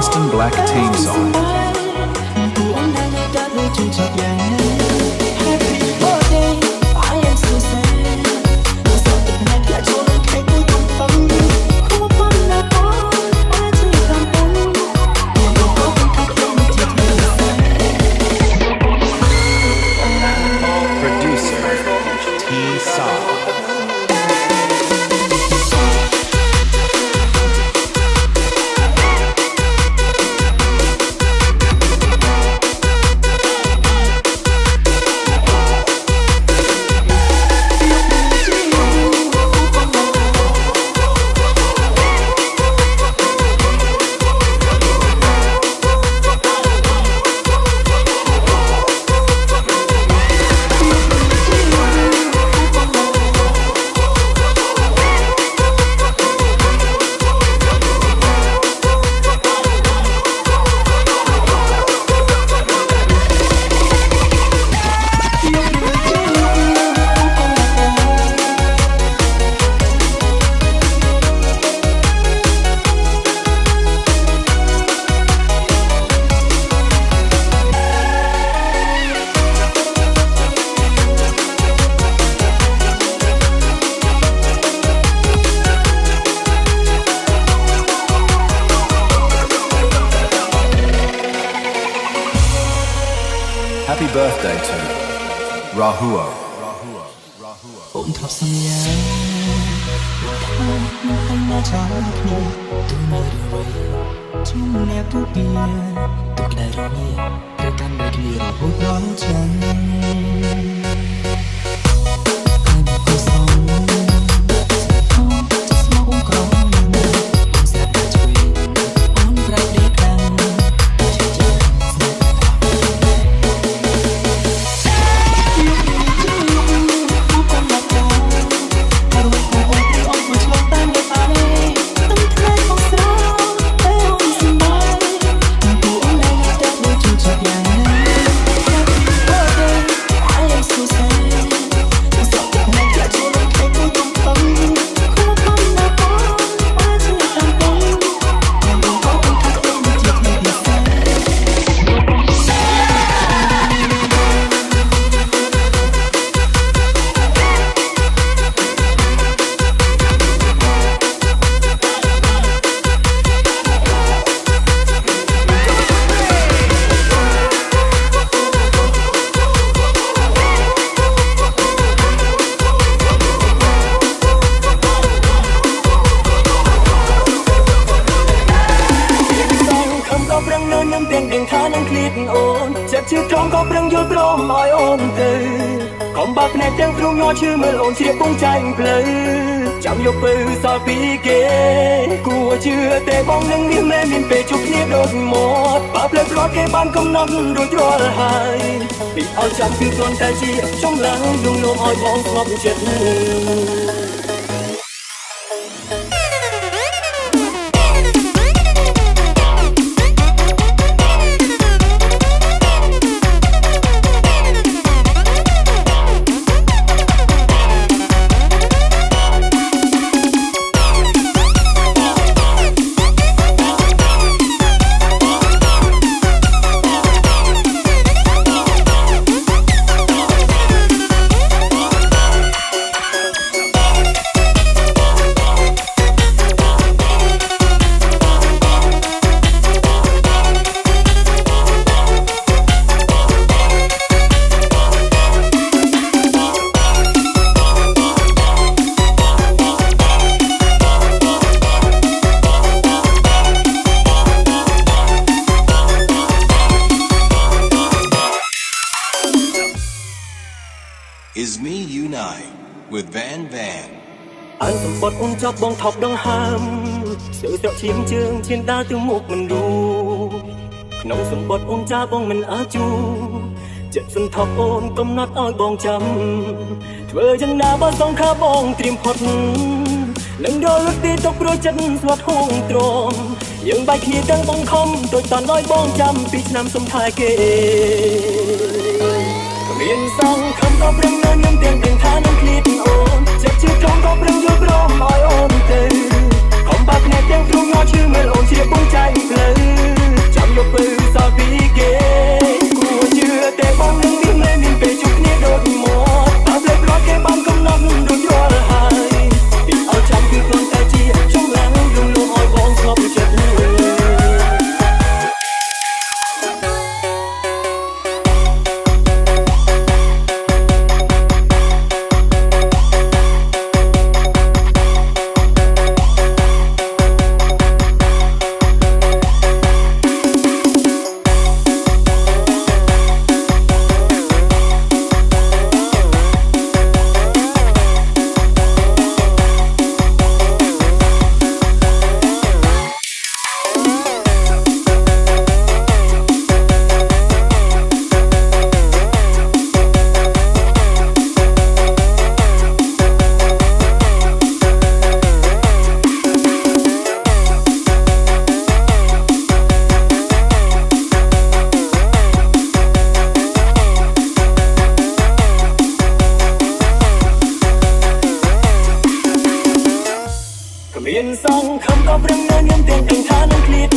Kingston Black Team Song. Happy birthday to Rahua. អូនធ្លាប់សន្យាថានឹងមកចាំគ្នាទូនៅរឿយជុំអ្នកទូពីទុកដែលរងាឬកាន់តែគ្នារហូតដល់ចាំជឿត្រង់ក៏ប្រឹងយល់ព្រមឲ្យអូនទៅកុំបាក់ភ្នែកទាំងគ្រូញ័រឈឺមើលអូនជ្រាបពងចែងផ្លូវចាំយកពើសល់ពីគេគួរជឿតែបងនឹងមានមែនមានពេលជួបគ្នាដូចមកបើផ្លូវព្រោះគេបានកំណត់រួចរាល់ហើយពីឲ្យចាំគឺគ្រាន់តែជាចំឡាំងលងលោមឲ្យបងស្ងប់ចិត្ត Is Me Unite with Van Van អើសម្បត្តិអូនចាប់បងថប់ដងហើមស្ទើរស្រកឈាមជើងឈានដើរទៅមុខមិនយូរក្នុងសម្បត្តិអូនចាបងមិនអាចជួចិត្តសន្ធប់អូនកំណត់ឲ្យបងចាំធ្វើយ៉ាងណាបើសងខាបងត្រៀមផុតនឹងរលត់ទីទុកព្រោះចិត្តស្វាត់ហួងទ្រាំយើងបែកគ្នាទាំងបងខំដូចតន់ឲ្យបងចាំពីឆ្នាំសុំថែគេមានសងខំក៏ប្រឹងនៅនឹងទាំងថានឹងឃ្លាតអូនចិត្តជឿត្រង់ក៏ប្រឹងយល់ព្រមឲ្យអូនទៅកុំបាក់ភ្នែកទាំងគ្រូញ័រឈឺមើលអូនជ្រាបពងចែងផ្លូវ ប់រឹងនៅញឹមទាំងទាំងថានឹងឃ្លាត